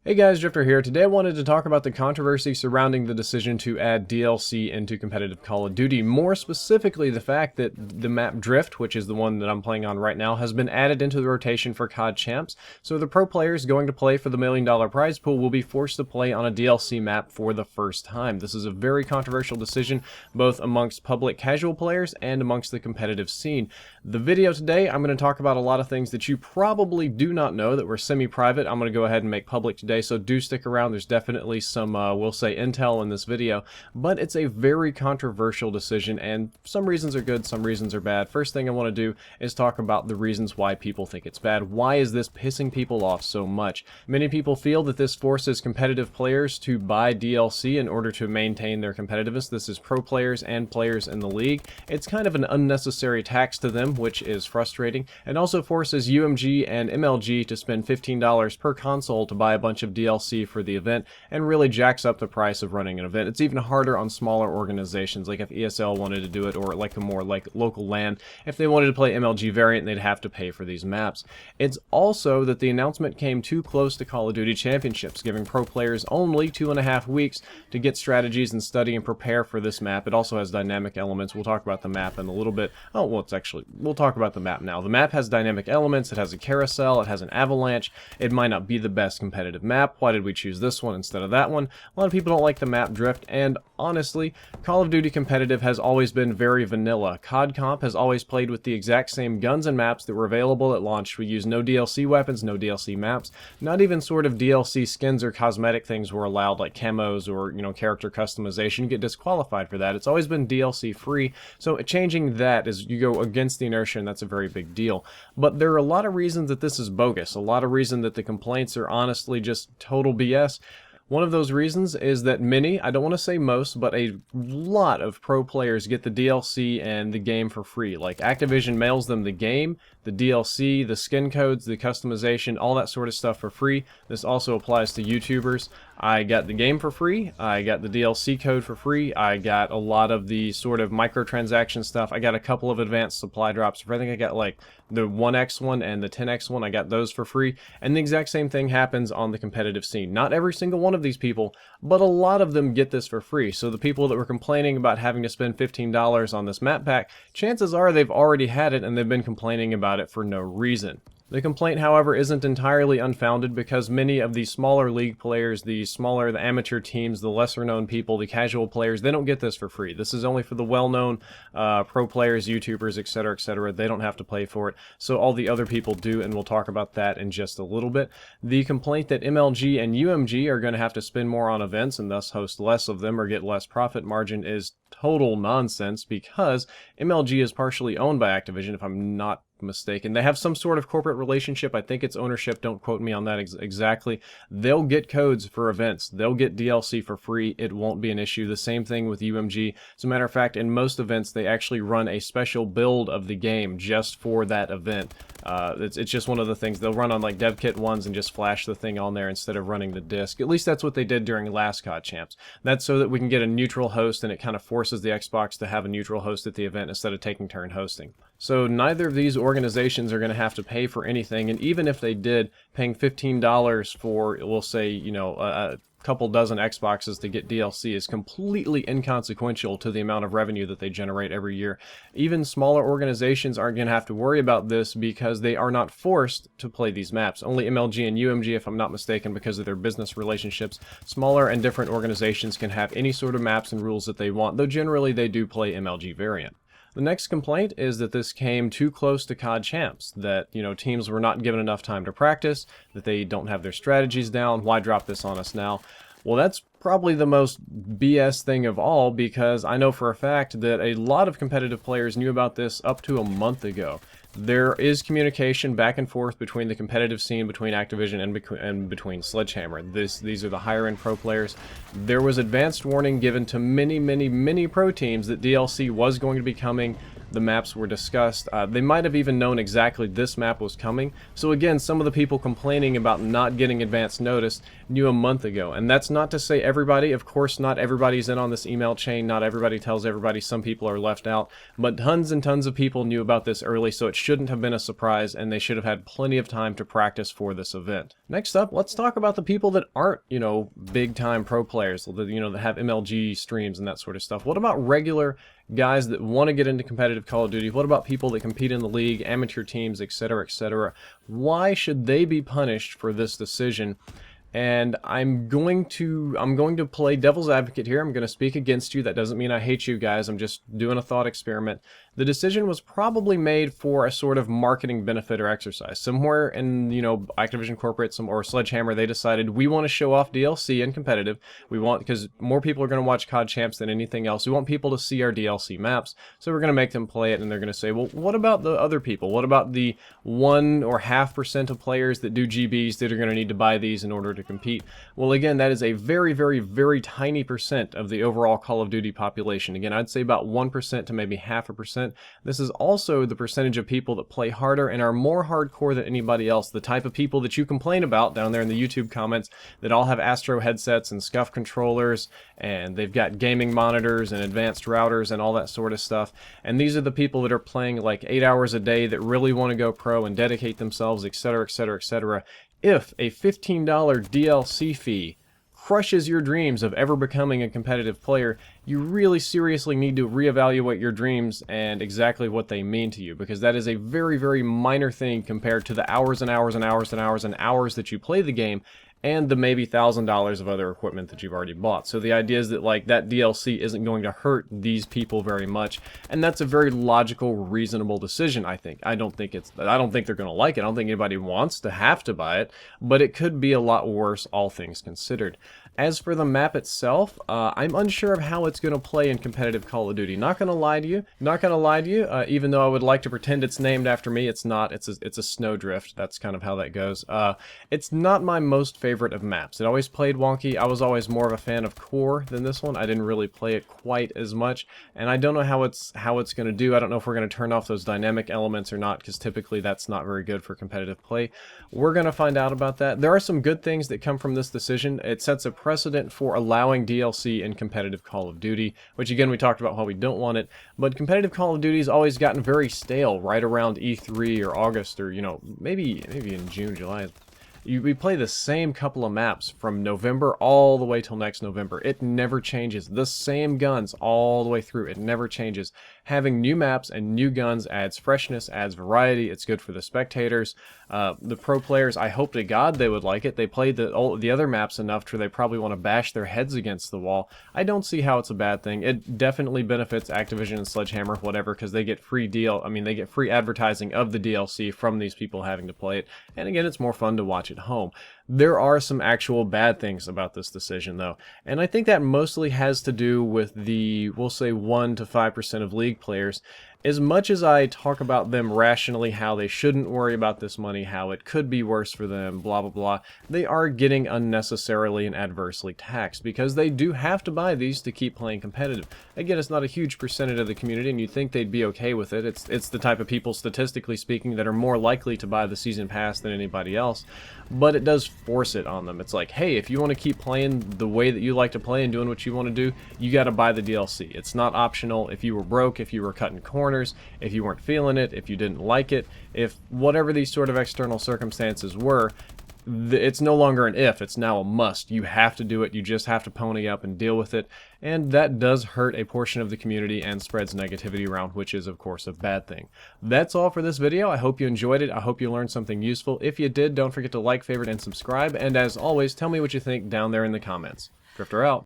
Hey guys, Drifter here. Today I wanted to talk about the controversy surrounding the decision to add DLC into competitive Call of Duty. More specifically, the fact that the map Drift, which is the one that I'm playing on right now, has been added into the rotation for CoD champs. So the pro players going to play for the $1 million prize pool will be forced to play on a DLC map for the first time. This is a very controversial decision, both amongst public casual players and amongst the competitive scene. The video today, I'm going to talk about a lot of things that you probably do not know that were semi-private. I'm going to go ahead and make public today. So do stick around. There's definitely some, we'll say, intel in this video, but it's a very controversial decision, and some reasons are good, some reasons are bad. First thing I want to do is talk about the reasons why people think it's bad. Why is this pissing people off so much? Many people feel that this forces competitive players to buy DLC in order to maintain their competitiveness. This is pro players and players in the league. It's kind of an unnecessary tax to them, which is frustrating, and also forces UMG and MLG to spend $15 per console to buy a bunch of DLC for the event, and really jacks up the price of running an event. It's even harder on smaller organizations, like if ESL wanted to do it, or like a more like local LAN. If they wanted to play MLG variant, they'd have to pay for these maps. It's also that the announcement came too close to Call of Duty Championships, giving pro players only 2.5 weeks to get strategies and study and prepare for this map. It also has dynamic elements. We'll talk about the map in a little bit. Oh, well, we'll talk about the map now. The map has dynamic elements. It has a carousel. It has an avalanche. It might not be the best competitive map. Why did we choose this one instead of that one? A lot of people don't like the map Drift, and honestly, Call of Duty competitive has always been very vanilla. COD Comp has always played with the exact same guns and maps that were available at launch. We used no DLC weapons, no DLC maps, not even sort of DLC skins or cosmetic things were allowed, like camos or, character customization. You get disqualified for that. It's always been DLC free, so changing that is you go against the inertia, and that's a very big deal. But there are a lot of reasons that this is bogus, a lot of reasons that the complaints are honestly just total BS. One of those reasons is that many, I don't want to say most, but a lot of pro players get the DLC and the game for free. Like, Activision mails them the game, the DLC, the skin codes, the customization, all that sort of stuff for free. This also applies to YouTubers. I got the game for free, I got the DLC code for free, I got a lot of the sort of microtransaction stuff, I got a couple of advanced supply drops. I think I got like the 1x one and the 10x one, I got those for free, and the exact same thing happens on the competitive scene. Not every single one of these people, but a lot of them get this for free. So the people that were complaining about having to spend $15 on this map pack, chances are they've already had it and they've been complaining about it for no reason. The complaint, however, isn't entirely unfounded, because many of the smaller league players, the amateur teams, the lesser-known people, the casual players, they don't get this for free. This is only for the well-known pro players, YouTubers, etc., etc. They don't have to pay for it, so all the other people do, and we'll talk about that in just a little bit. The complaint that MLG and UMG are going to have to spend more on events and thus host less of them or get less profit margin is total nonsense, because MLG is partially owned by Activision, if I'm not mistaken. They have some sort of corporate relationship. I think it's ownership. Don't quote me on that exactly. They'll get codes for events. They'll get DLC for free. It won't be an issue. The same thing with UMG. As a matter of fact, in most events, they actually run a special build of the game just for that event. It's just one of the things. They'll run on like dev kit ones and just flash the thing on there instead of running the disc. At least that's what they did during last COD Champs. That's so that we can get a neutral host, and it kind of forces the Xbox to have a neutral host at the event instead of taking turn hosting. So neither of these organizations are going to have to pay for anything, and even if they did, paying $15 for, we'll say, a couple dozen Xboxes to get DLC is completely inconsequential to the amount of revenue that they generate every year. Even smaller organizations aren't going to have to worry about this because they are not forced to play these maps. Only MLG and UMG, if I'm not mistaken, because of their business relationships. Smaller and different organizations can have any sort of maps and rules that they want, though generally they do play MLG variant. The next complaint is that this came too close to COD Champs, that, teams were not given enough time to practice, that they don't have their strategies down. Why drop this on us now? Well, that's probably the most BS thing of all, because I know for a fact that a lot of competitive players knew about this up to a month ago. There is communication back and forth between the competitive scene, between Activision and between Sledgehammer. These are the higher-end pro players. There was advanced warning given to many pro teams that DLC was going to be coming the maps were discussed. They might have even known exactly this map was coming. So again, some of the people complaining about not getting advance notice knew a month ago. And that's not to say everybody, of course not everybody's in on this email chain, not everybody tells everybody, some people are left out, but tons and tons of people knew about this early, so it shouldn't have been a surprise, and they should have had plenty of time to practice for this event. Next up, let's talk about the people that aren't, big time pro players, that have MLG streams and that sort of stuff. What about regular guys that want to get into competitive Call of Duty? What about people that compete in the league, amateur teams, etc., etc.? Why should they be punished for this decision? And I'm going to play devil's advocate here. I'm going to speak against you. That doesn't mean I hate you guys. I'm just doing a thought experiment. The decision was probably made for a sort of marketing benefit or exercise. Somewhere in, Activision corporate or Sledgehammer, they decided we want to show off DLC and competitive. We want, because more people are going to watch COD Champs than anything else. We want people to see our DLC maps. So we're going to make them play it, and they're going to say, well, what about the other people? What about the 1 or 0.5% of players that do GBs that are going to need to buy these in order to compete? Well, again, that is a very, very, very tiny percent of the overall Call of Duty population. Again, I'd say about 1% to maybe 0.5%. This is also the percentage of people that play harder and are more hardcore than anybody else. The type of people that you complain about down there in the YouTube comments that all have Astro headsets and SCUF controllers, and they've got gaming monitors and advanced routers and all that sort of stuff. And these are the people that are playing like 8 hours a day that really want to go pro and dedicate themselves, etc., etc., etc. If a $15 DLC fee crushes your dreams of ever becoming a competitive player, you really seriously need to reevaluate your dreams and exactly what they mean to you, because that is a very, very minor thing compared to the hours and hours and hours and hours and hours that you play the game and the maybe $1,000 of other equipment that you've already bought. So the idea is that that DLC isn't going to hurt these people very much, and that's a very logical, reasonable decision, I think. I don't think they're going to like it. I don't think anybody wants to have to buy it, but it could be a lot worse, all things considered. As for the map itself, I'm unsure of how it's going to play in competitive Call of Duty. Not going to lie to you. Even though I would like to pretend it's named after me, it's not. It's a snowdrift. That's kind of how that goes. It's not my most favorite of maps. It always played wonky. I was always more of a fan of Core than this one. I didn't really play it quite as much, and I don't know how it's going to do. I don't know if we're going to turn off those dynamic elements or not, because typically that's not very good for competitive play. We're going to find out about that. There are some good things that come from this decision. It sets a precedent for allowing DLC in competitive Call of Duty, which again we talked about why we don't want it, but competitive Call of Duty has always gotten very stale right around E3 or August, or maybe in June, July. We play the same couple of maps from November all the way till next November. It never changes. The same guns all the way through. It never changes. Having new maps and new guns adds freshness, adds variety. It's good for the spectators. The pro players, I hope to God they would like it. They played the other maps enough to where they probably want to bash their heads against the wall. I don't see how it's a bad thing. It definitely benefits Activision and Sledgehammer, whatever, because they get free they get free advertising of the DLC from these people having to play it. And again, it's more fun to watch at home. There are some actual bad things about this decision, though, and I think that mostly has to do with the, we'll say, 1 to 5% of League players. As much as I talk about them rationally, how they shouldn't worry about this money, how it could be worse for them, blah blah blah, they are getting unnecessarily and adversely taxed, because they do have to buy these to keep playing competitive. Again, it's not a huge percentage of the community, and you'd think they'd be okay with it. It's the type of people, statistically speaking, that are more likely to buy the season pass than anybody else, but it does force it on them. It's like, hey, if you want to keep playing the way that you like to play and doing what you want to do, you got to buy the DLC. It's not optional. If you were broke, if you were cutting corners, if you weren't feeling it, if you didn't like it, if whatever these sort of external circumstances were, it's no longer an if, it's now a must. You have to do it. You just have to pony up and deal with it, and that does hurt a portion of the community and spreads negativity around, which is of course a bad thing. That's all for this video. I hope you enjoyed it. I hope you learned something useful. If you did, don't forget to like, favorite, and subscribe, and as always, tell me what you think down there in the comments. Drifter out.